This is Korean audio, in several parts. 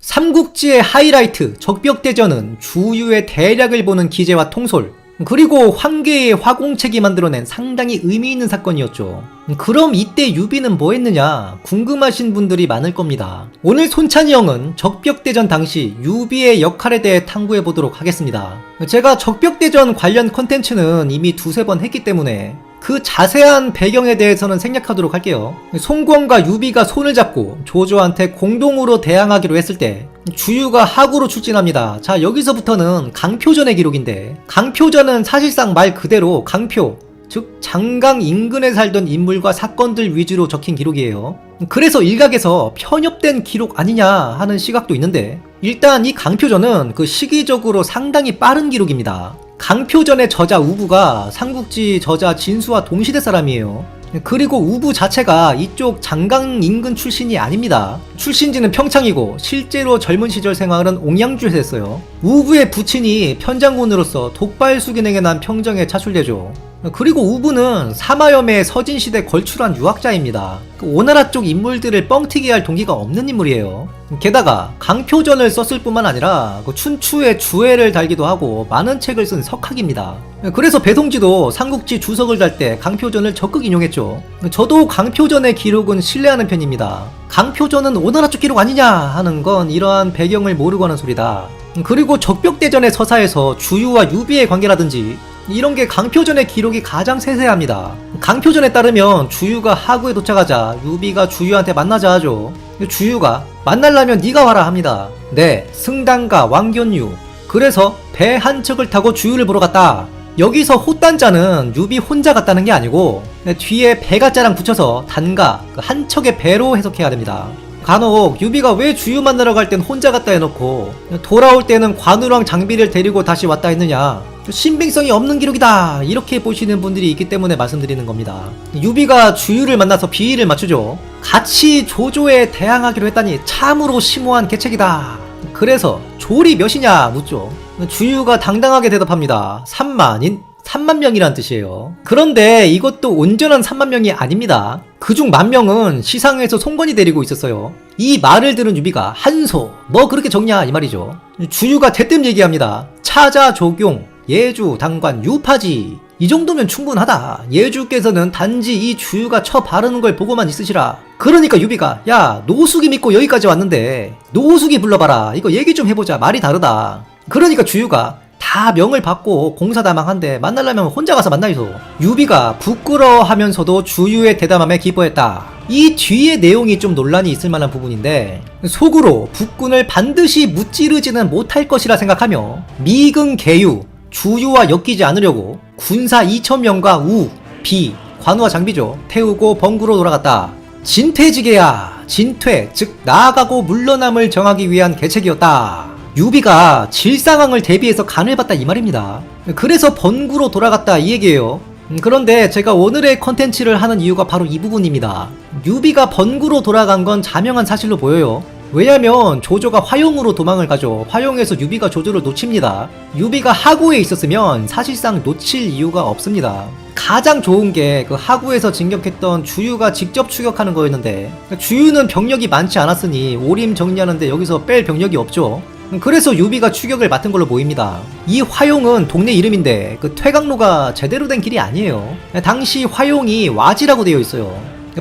삼국지의 하이라이트 적벽대전은 주유의 대략을 보는 기재와 통솔, 그리고 황계의 화공책이 만들어낸 상당히 의미있는 사건이었죠. 그럼 이때 유비는 뭐 했느냐 궁금하신 분들이 많을 겁니다. 오늘 손찬이 형은 적벽대전 당시 유비의 역할에 대해 탐구해 보도록 하겠습니다. 제가 적벽대전 관련 콘텐츠는 이미 두세 번 했기 때문에 그 자세한 배경에 대해서는 생략하도록 할게요. 송권과 유비가 손을 잡고 조조한테 공동으로 대항하기로 했을 때 주유가 하구로 출진합니다. 자, 여기서부터는 강표전의 기록인데, 강표전은 사실상 말 그대로 강표, 즉 장강 인근에 살던 인물과 사건들 위주로 적힌 기록이에요. 그래서 일각에서 편협된 기록 아니냐 하는 시각도 있는데, 일단 이 강표전은 그 시기적으로 상당히 빠른 기록입니다. 강표전의 저자 우부가 삼국지 저자 진수와 동시대 사람이에요. 그리고 우부 자체가 이쪽 장강 인근 출신이 아닙니다. 출신지는 평창이고 실제로 젊은 시절 생활은 옹양주에서 했어요. 우부의 부친이 편장군으로서 독발수기능에 난 평정에 차출되죠. 그리고 우부는 사마염의 서진시대 걸출한 유학자입니다. 오나라 쪽 인물들을 뻥튀기 할 동기가 없는 인물이에요. 게다가 강표전을 썼을 뿐만 아니라 춘추에 주애를 달기도 하고 많은 책을 쓴 석학입니다. 그래서 배송지도 삼국지 주석을 달 때 강표전을 적극 인용했죠. 저도 강표전의 기록은 신뢰하는 편입니다. 강표전은 오나라 쪽 기록 아니냐 하는 건 이러한 배경을 모르고 하는 소리다. 그리고 적벽대전의 서사에서 주유와 유비의 관계라든지 이런 게 강표전의 기록이 가장 세세합니다. 강표전에 따르면 주유가 하구에 도착하자 유비가 주유한테 만나자 하죠. 주유가 만나려면 네가 와라 합니다. 네, 승단과 왕견유. 그래서 배 한 척을 타고 주유를 보러 갔다. 여기서 호단자는 유비 혼자 갔다는 게 아니고 뒤에 배가자랑 붙여서 단가, 한 척의 배로 해석해야 됩니다. 간혹 유비가 왜 주유 만나러 갈 땐 혼자 갔다 해놓고 돌아올 때는 관우랑 장비를 데리고 다시 왔다 했느냐, 신빙성이 없는 기록이다 이렇게 보시는 분들이 있기 때문에 말씀드리는 겁니다. 유비가 주유를 만나서 비위를 맞추죠. 같이 조조에 대항하기로 했다니 참으로 심오한 계책이다. 그래서 조리 몇이냐 묻죠. 주유가 당당하게 대답합니다. 3만인 3만 명이란 뜻이에요. 그런데 이것도 온전한 3만 명이 아닙니다. 그중 10,000명은 시상에서 송건이 데리고 있었어요. 이 말을 들은 유비가 한소 뭐 그렇게 적냐 이 말이죠. 주유가 대뜸 얘기합니다. 차자 조경 예주 당관 유파지 이 정도면 충분하다. 예주께서는 단지 이 주유가 쳐 바르는 걸 보고만 있으시라. 그러니까 유비가 야 노숙이 믿고 여기까지 왔는데 노숙이 불러봐라 이거 얘기 좀 해보자 말이 다르다. 그러니까 주유가 다 명을 받고 공사다망한데 만나려면 혼자 가서 만나이소. 유비가 부끄러워하면서도 주유의 대담함에 기뻐했다. 이 뒤의 내용이 좀 논란이 있을 만한 부분인데, 속으로 북군을 반드시 무찌르지는 못할 것이라 생각하며 미근 계유 주유와 엮이지 않으려고 군사 2,000명과 우, 비, 관우와 장비죠 태우고 번구로 돌아갔다. 진퇴지계야. 진퇴 즉 나아가고 물러남을 정하기 위한 계책이었다. 유비가 질상황을 대비해서 간을 봤다 이 말입니다. 그래서 번구로 돌아갔다 이 얘기예요. 그런데 제가 오늘의 컨텐츠를 하는 이유가 바로 이 부분입니다. 유비가 번구로 돌아간 건 자명한 사실로 보여요. 왜냐면 조조가 화용으로 도망을 가죠. 화용에서 유비가 조조를 놓칩니다. 유비가 하구에 있었으면 사실상 놓칠 이유가 없습니다. 가장 좋은 게 그 하구에서 진격했던 주유가 직접 추격하는 거였는데, 주유는 병력이 많지 않았으니 오림 정리하는데 여기서 뺄 병력이 없죠. 그래서 유비가 추격을 맡은 걸로 보입니다. 이 화용은 동네 이름인데 그 퇴강로가 제대로 된 길이 아니에요. 당시 화용이 와지라고 되어 있어요.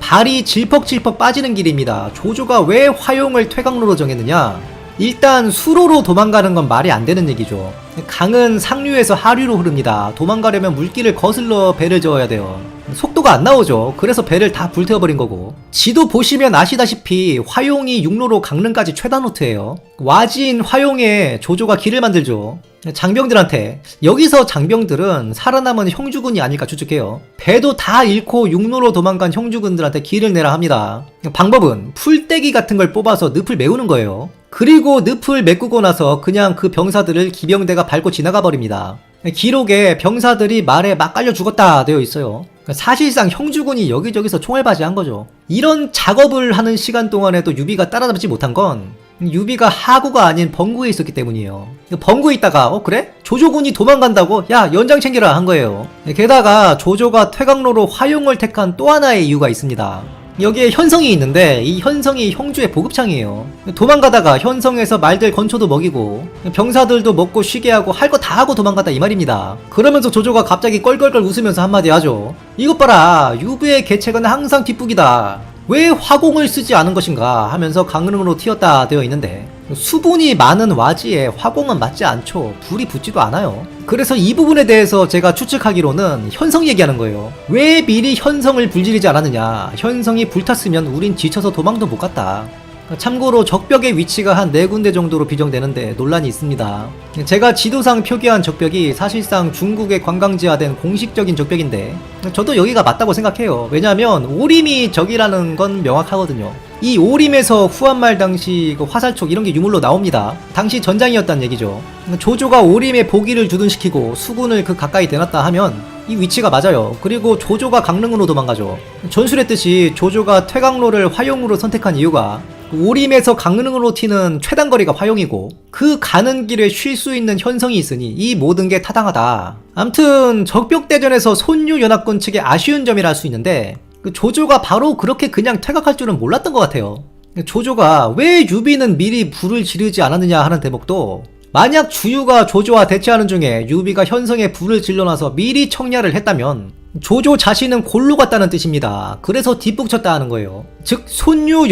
발이 질퍽질퍽 빠지는 길입니다. 조조가 왜 화용을 퇴강로로 정했느냐? 일단 수로로 도망가는 건 말이 안 되는 얘기죠. 강은 상류에서 하류로 흐릅니다. 도망가려면 물길을 거슬러 배를 저어야 돼요. 속도가 안 나오죠. 그래서 배를 다 불태워버린 거고, 지도 보시면 아시다시피 화용이 육로로 강릉까지 최단루트예요. 와지인 화용에 조조가 길을 만들죠. 장병들한테. 여기서 장병들은 살아남은 형주군이 아닐까 추측해요. 배도 다 잃고 육로로 도망간 형주군들한테 길을 내라 합니다. 방법은 풀떼기 같은 걸 뽑아서 늪을 메우는 거예요. 그리고 늪을 메꾸고 나서 그냥 그 병사들을 기병대가 밟고 지나가 버립니다. 기록에 병사들이 말에 막 깔려 죽었다 되어 있어요. 사실상 형주군이 여기저기서 총알바지한 거죠. 이런 작업을 하는 시간 동안에도 유비가 따라잡지 못한 건 유비가 하구가 아닌 번구에 있었기 때문이에요. 번구에 있다가 그래? 조조군이 도망간다고? 야 연장 챙겨라 한 거예요. 게다가 조조가 퇴강로로 화용을 택한 또 하나의 이유가 있습니다. 여기에 현성이 있는데 이 현성이 형주의 보급창이에요. 도망가다가 현성에서 말들 건초도 먹이고 병사들도 먹고 쉬게 하고 할 거 다 하고 도망갔다 이 말입니다. 그러면서 조조가 갑자기 껄껄껄 웃으면서 한마디 하죠. 이것 봐라, 유비의 계책은 항상 뒷북이다. 왜 화공을 쓰지 않은 것인가 하면서 강릉으로 튀었다 되어 있는데, 수분이 많은 와지에 화공은 맞지 않죠. 불이 붙지도 않아요. 그래서 이 부분에 대해서 제가 추측하기로는 현성 얘기하는 거예요. 왜 미리 현성을 불지르지 않았느냐. 현성이 불탔으면 우린 지쳐서 도망도 못 갔다. 참고로 적벽의 위치가 한 4군데 정도로 비정되는데 논란이 있습니다. 제가 지도상 표기한 적벽이 사실상 중국에 관광지화된 공식적인 적벽인데 저도 여기가 맞다고 생각해요. 왜냐하면 오림이 적이라는 건 명확하거든요. 이 오림에서 후한말 당시 그 화살촉 이런 게 유물로 나옵니다. 당시 전장이었다는 얘기죠. 조조가 오림에 보기를 주둔시키고 수군을 그 가까이 대놨다 하면 이 위치가 맞아요. 그리고 조조가 강릉으로 도망가죠. 전술했듯이 조조가 퇴강로를 화용으로 선택한 이유가 오림에서 강릉으로 튀는 최단거리가 화용이고 그 가는 길에 쉴 수 있는 현성이 있으니 이 모든 게 타당하다. 암튼 적벽대전에서 손유연합군 측의 아쉬운 점이라 할 수 있는데 조조가 바로 그렇게 그냥 퇴각할 줄은 몰랐던 것 같아요. 조조가 왜 유비는 미리 불을 지르지 않았느냐 하는 대목도, 만약 주유가 조조와 대치하는 중에 유비가 현성에 불을 질러놔서 미리 청야를 했다면 조조 자신은 골로 갔다는 뜻입니다. 그래서 뒷북쳤다 하는 거예요. 즉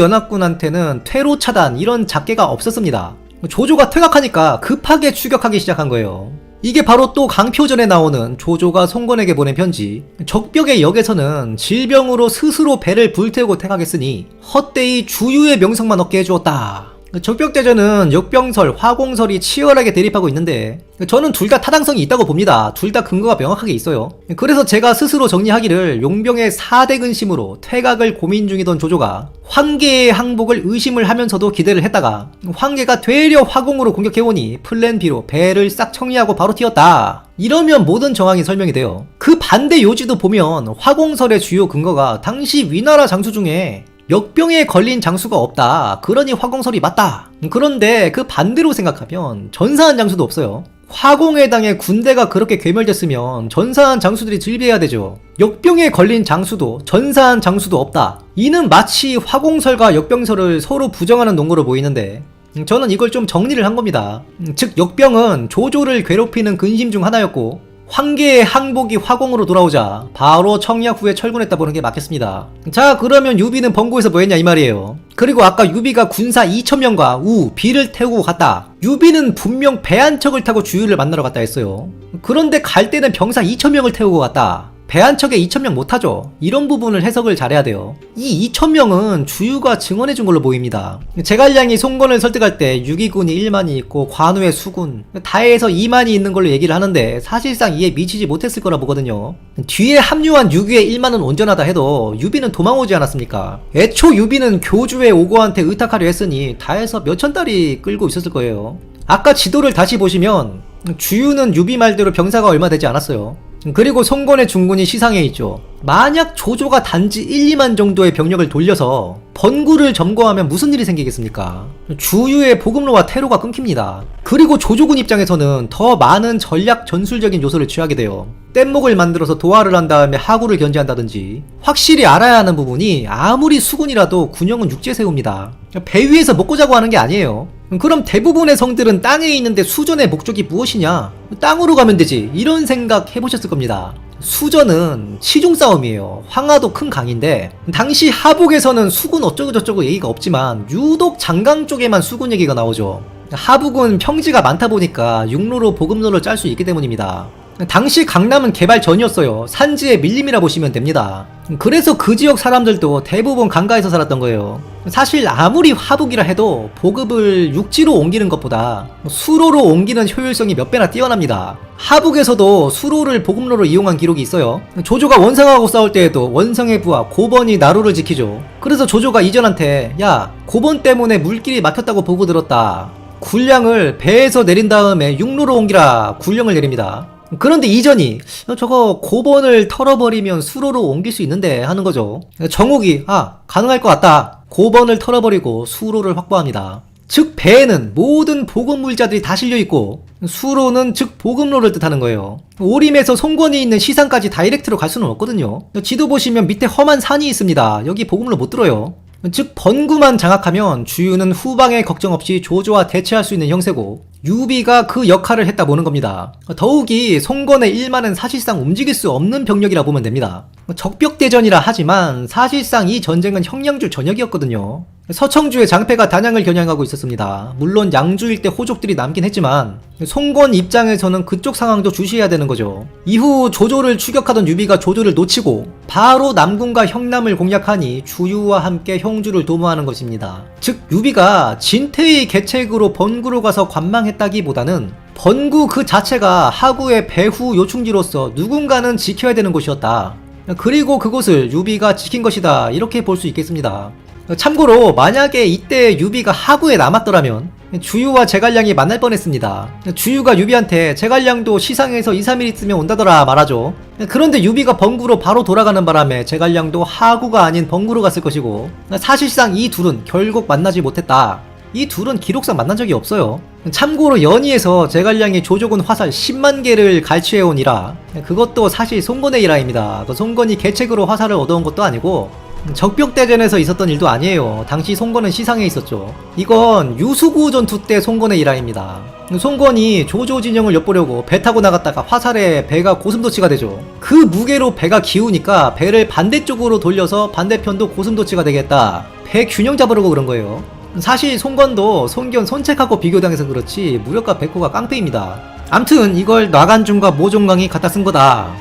손유연합군한테는 퇴로 차단 이런 작계가 없었습니다. 조조가 퇴각하니까 급하게 추격하기 시작한 거예요. 이게 바로 또 강표전에 나오는 조조가 송건에게 보낸 편지. 적벽의 역에서는 질병으로 스스로 배를 불태우고 퇴각했으니 헛되이 주유의 명성만 얻게 해주었다. 적벽대전은 역병설, 화공설이 치열하게 대립하고 있는데 저는 둘 다 타당성이 있다고 봅니다. 둘 다 근거가 명확하게 있어요. 그래서 제가 스스로 정리하기를 용병의 4대 근심으로 퇴각을 고민 중이던 조조가 황계의 항복을 의심을 하면서도 기대를 했다가 황계가 되려 화공으로 공격해오니 플랜 B로 배를 싹 정리하고 바로 튀었다. 이러면 모든 정황이 설명이 돼요. 그 반대 요지도 보면 화공설의 주요 근거가 당시 위나라 장수 중에 역병에 걸린 장수가 없다. 그러니 화공설이 맞다. 그런데 그 반대로 생각하면 전사한 장수도 없어요. 화공해당의 군대가 그렇게 괴멸됐으면 전사한 장수들이 즐비해야 되죠. 역병에 걸린 장수도 전사한 장수도 없다. 이는 마치 화공설과 역병설을 서로 부정하는 논거로 보이는데 저는 이걸 좀 정리를 한 겁니다. 즉 역병은 조조를 괴롭히는 근심 중 하나였고 황계의 항복이 화공으로 돌아오자 바로 청약 후에 철군했다 보는 게 맞겠습니다. 자, 그러면 유비는 번고에서 뭐 했냐 이 말이에요. 그리고 아까 유비가 군사 2,000명과 우, 비를 태우고 갔다. 유비는 분명 배 한 척을 타고 주유를 만나러 갔다 했어요. 그런데 갈 때는 병사 2,000명을 태우고 갔다. 배 한 척에 2,000명 못하죠. 이런 부분을 해석을 잘해야 돼요. 이 2,000명은 주유가 증언해준 걸로 보입니다. 제갈량이 송건을 설득할 때 유기군이 1만이 있고 관우의 수군 다 해서 2만이 있는 걸로 얘기를 하는데 사실상 이에 미치지 못했을 거라 보거든요. 뒤에 합류한 유기의 1만은 온전하다 해도 유비는 도망오지 않았습니까? 애초 유비는 교주의 오고한테 의탁하려 했으니 다 해서 몇천 달이 끌고 있었을 거예요. 아까 지도를 다시 보시면 주유는 유비 말대로 병사가 얼마 되지 않았어요. 그리고 송건의 중군이 시상해 있죠. 만약 조조가 단지 1, 2만 정도의 병력을 돌려서 번구를 점거하면 무슨 일이 생기겠습니까? 주유의 보급로와 퇴로가 끊깁니다. 그리고 조조군 입장에서는 더 많은 전략 전술적인 요소를 취하게 돼요. 뗏목을 만들어서 도하를 한 다음에 하구를 견제한다든지. 확실히 알아야 하는 부분이 아무리 수군이라도 군영은 육지에 세웁니다. 배 위에서 먹고 자고 하는 게 아니에요. 그럼 대부분의 성들은 땅에 있는데 수전의 목적이 무엇이냐? 땅으로 가면 되지. 이런 생각 해보셨을 겁니다. 수전은 치중 싸움이에요. 황하도 큰 강인데 당시 하북에서는 수군 어쩌고저쩌고 얘기가 없지만 유독 장강 쪽에만 수군 얘기가 나오죠. 하북은 평지가 많다 보니까 육로로 보급로를 짤 수 있기 때문입니다. 당시 강남은 개발 전이었어요. 산지의 밀림이라 보시면 됩니다. 그래서 그 지역 사람들도 대부분 강가에서 살았던 거예요. 사실 아무리 하북이라 해도 보급을 육지로 옮기는 것보다 수로로 옮기는 효율성이 몇 배나 뛰어납니다. 하북에서도 수로를 보급로로 이용한 기록이 있어요. 조조가 원성하고 싸울 때에도 원성의 부하 고번이 나루를 지키죠. 그래서 조조가 이전한테 야, 고번 때문에 물길이 막혔다고 보고 들었다. 군량을 배에서 내린 다음에 육로로 옮기라 군령을 내립니다. 그런데 이전이 저거 고번을 털어버리면 수로로 옮길 수 있는데 하는 거죠. 정욱이 가능할 것 같다. 고번을 털어버리고 수로를 확보합니다. 즉 배에는 모든 보급물자들이 다 실려있고 수로는 즉 보급로를 뜻하는 거예요. 오림에서 송권이 있는 시상까지 다이렉트로 갈 수는 없거든요. 지도 보시면 밑에 험한 산이 있습니다. 여기 보급로 못 들어요. 즉 번구만 장악하면 주유는 후방에 걱정 없이 조조와 대체할 수 있는 형세고 유비가 그 역할을 했다 보는 겁니다. 더욱이 송건의 일만은 사실상 움직일 수 없는 병력이라 보면 됩니다. 적벽대전이라 하지만 사실상 이 전쟁은 형량주 전역이었거든요. 서청주의 장패가 단양을 겨냥하고 있었습니다. 물론 양주 일대 호족들이 남긴 했지만 송건 입장에서는 그쪽 상황도 주시해야 되는 거죠. 이후 조조를 추격하던 유비가 조조를 놓치고 바로 남군과 형남을 공략하니 주유와 함께 형주를 도모하는 것입니다. 즉 유비가 진퇴의 계책으로 번구로 가서 관망했다기보다는 번구 그 자체가 하구의 배후 요충지로서 누군가는 지켜야 되는 곳이었다. 그리고 그곳을 유비가 지킨 것이다, 이렇게 볼 수 있겠습니다. 참고로 만약에 이때 유비가 하구에 남았더라면 주유와 제갈량이 만날 뻔했습니다. 주유가 유비한테 제갈량도 시상에서 2-3일 있으면 온다더라 말하죠. 그런데 유비가 번구로 바로 돌아가는 바람에 제갈량도 하구가 아닌 번구로 갔을 것이고 사실상 이 둘은 결국 만나지 못했다. 이 둘은 기록상 만난 적이 없어요. 참고로 연희에서 제갈량이 조조군 화살 10만 개를 갈취해온이라 그것도 사실 송건의 일화입니다. 송건이 계책으로 화살을 얻어온 것도 아니고 적벽대전에서 있었던 일도 아니에요. 당시 송건은 시상에 있었죠. 이건 유수구 전투 때 송건의 일화입니다. 송건이 조조 진영을 엿보려고 배 타고 나갔다가 화살에 배가 고슴도치가 되죠. 그 무게로 배가 기우니까 배를 반대쪽으로 돌려서 반대편도 고슴도치가 되겠다, 배 균형 잡으려고 그런 거예요. 사실 송건도 송견 손책하고 비교당해서 그렇지 무력과 백호가 깡패입니다. 암튼 이걸 나간중과 모종강이 갖다 쓴 거다.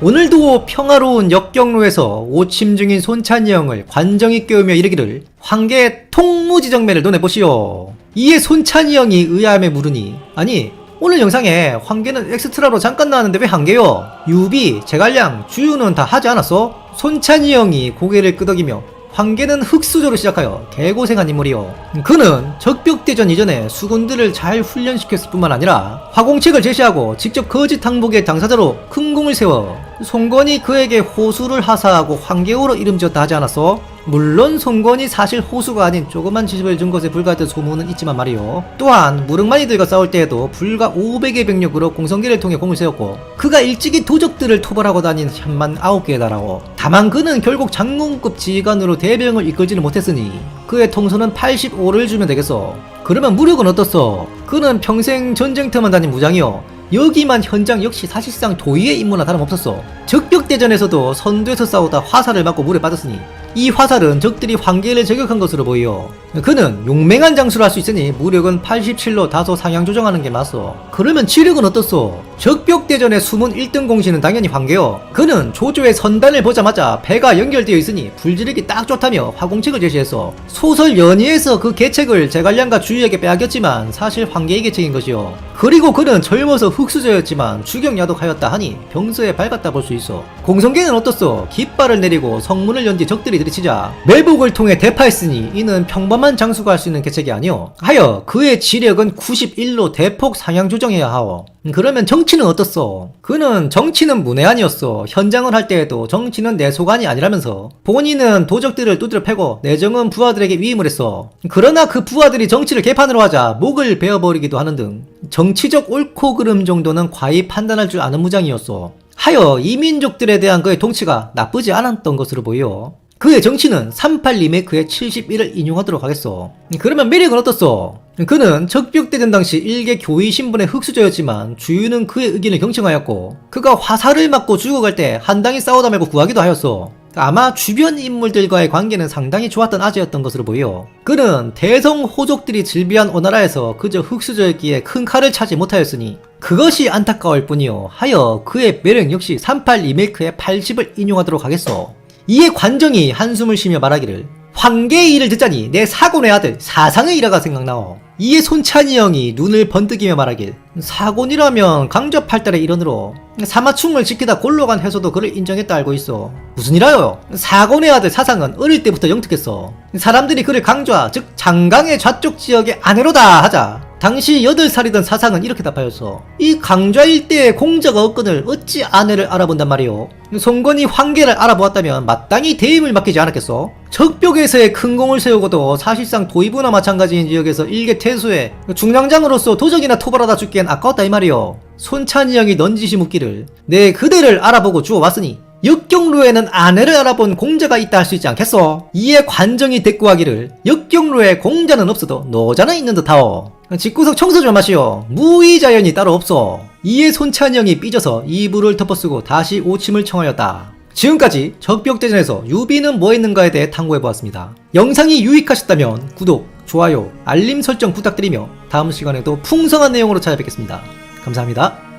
오늘도 평화로운 역경로에서 오침 중인 손찬이 형을 관정이 깨우며 이르기를 황계의 통무지정매를 논해보시오. 이에 손찬이 형이 의아함에 물으니 아니 오늘 영상에 황계는 엑스트라로 잠깐 나왔는데 왜 한계요? 유비, 제갈량, 주유는 다 하지 않았어? 손찬이 형이 고개를 끄덕이며 황계는 흑수저로 시작하여 개고생한 인물이요. 그는 적벽대전 이전에 수군들을 잘 훈련시켰을 뿐만 아니라 화공책을 제시하고 직접 거짓 항복의 당사자로 큰 공을 세워 송건이 그에게 호수를 하사하고 황계호로 이름 지었다 하지 않았어? 물론 송건이 사실 호수가 아닌 조그만 지식을 준 것에 불과했던 소문은 있지만 말이요. 또한 무릉만이들과 싸울 때에도 불과 500의 병력으로 공성계를 통해 공을 세웠고 그가 일찍이 도적들을 토벌하고 다닌 현만 9개에 달하고 다만 그는 결국 장군급 지휘관으로 대병을 이끌지는 못했으니 그의 통수는 85를 주면 되겠어. 그러면 무력은 어떻소? 그는 평생 전쟁터만 다닌 무장이요. 여기만 현장 역시 사실상 도의의 임무나 다름없었어. 적벽대전에서도 선두에서 싸우다 화살을 맞고 물에 빠졌으니 이 화살은 적들이 황계를 저격한 것으로 보여. 그는 용맹한 장수를 할 수 있으니 무력은 87로 다소 상향 조정하는 게 맞소. 그러면 지력은 어떻소? 적벽대전의 숨은 1등 공신은 당연히 황계요. 그는 조조의 선단을 보자마자 배가 연결되어 있으니 불지르기 딱 좋다며 화공책을 제시했어. 소설 연희에서 그 계책을 제갈량과 주유에게 빼앗겼지만 사실 황계의 계책인 것이요. 그리고 그는 젊어서 흑수저였지만 주경야독하였다 하니 병서에 밝았다 볼 수 있어. 공성계는 어떻소? 깃발을 내리고 성문을 연 뒤 적들이 들이치자 매복을 통해 대파했으니 이는 평범한 장수가 할 수 있는 계책이 아니오. 하여 그의 지력은 91로 대폭 상향 조정해야 하오. 그러면 정치는 어떻소? 그는 정치는 문외한이었어. 현장을 할 때에도 정치는 내 소관이 아니라면서 본인은 도적들을 두드려 패고 내정은 부하들에게 위임을 했어. 그러나 그 부하들이 정치를 개판으로 하자 목을 베어버리기도 하는 등 정치적 옳고 그름 정도는 과히 판단할 줄 아는 무장이었어. 하여 이민족들에 대한 그의 통치가 나쁘지 않았던 것으로 보여. 그의 정치는 38 리메이크의 71을 인용하도록 하겠어. 그러면 매력은 어떻소? 그는 적벽대전 당시 일개 교의 신분의 흑수저였지만 주유는 그의 의견을 경청하였고 그가 화살을 맞고 죽어갈 때 한당히 싸우다 말고 구하기도 하였어. 아마 주변 인물들과의 관계는 상당히 좋았던 아재였던 것으로 보여. 그는 대성 호족들이 즐비한 오나라에서 그저 흑수저였기에 큰 칼을 차지 못하였으니 그것이 안타까울 뿐이요. 하여 그의 매력 역시 38 리메이크의 80을 인용하도록 하겠어. 이에 관정이 한숨을 쉬며 말하기를 황계의 일을 듣자니 내 사곤의 아들 사상의 일화가 생각나오. 이에 손찬이 형이 눈을 번뜩이며 말하길 사곤이라면 강저팔달의 일원으로 사마충을 지키다 골로 간 해서도 그를 인정했다 알고 있어. 무슨 일하여? 사곤의 아들 사상은 어릴 때부터 영특했어. 사람들이 그를 강좌 즉 장강의 좌쪽 지역의 아내로다 하자 당시 8살이던 사상은 이렇게 답하였어. 이 강좌 일대의 공자가 없거늘 어찌 아내를 알아본단 말이오. 송건이 황계를 알아보았다면 마땅히 대임을 맡기지 않았겠어. 적벽에서의 큰 공을 세우고도 사실상 도이부나 마찬가지인 지역에서 일개 퇴수해 중량장으로서 도적이나 토벌하다 죽기엔 아까웠다 이 말이요. 손찬이 형이 넌지시 묻기를 내 그대를 알아보고 주워왔으니 역경로에는 아내를 알아본 공자가 있다 할 수 있지 않겠소? 이에 관정이 대꾸하기를 역경로에 공자는 없어도 노자는 있는 듯하오. 집구석 청소 좀 하시오. 무의자연이 따로 없어. 이에 손찬이 형이 삐져서 이불을 덮어쓰고 다시 오침을 청하였다. 지금까지 적벽대전에서 유비는 뭐 했는가에 대해 탐구해보았습니다. 영상이 유익하셨다면 구독, 좋아요, 알림 설정 부탁드리며 다음 시간에도 풍성한 내용으로 찾아뵙겠습니다. 감사합니다.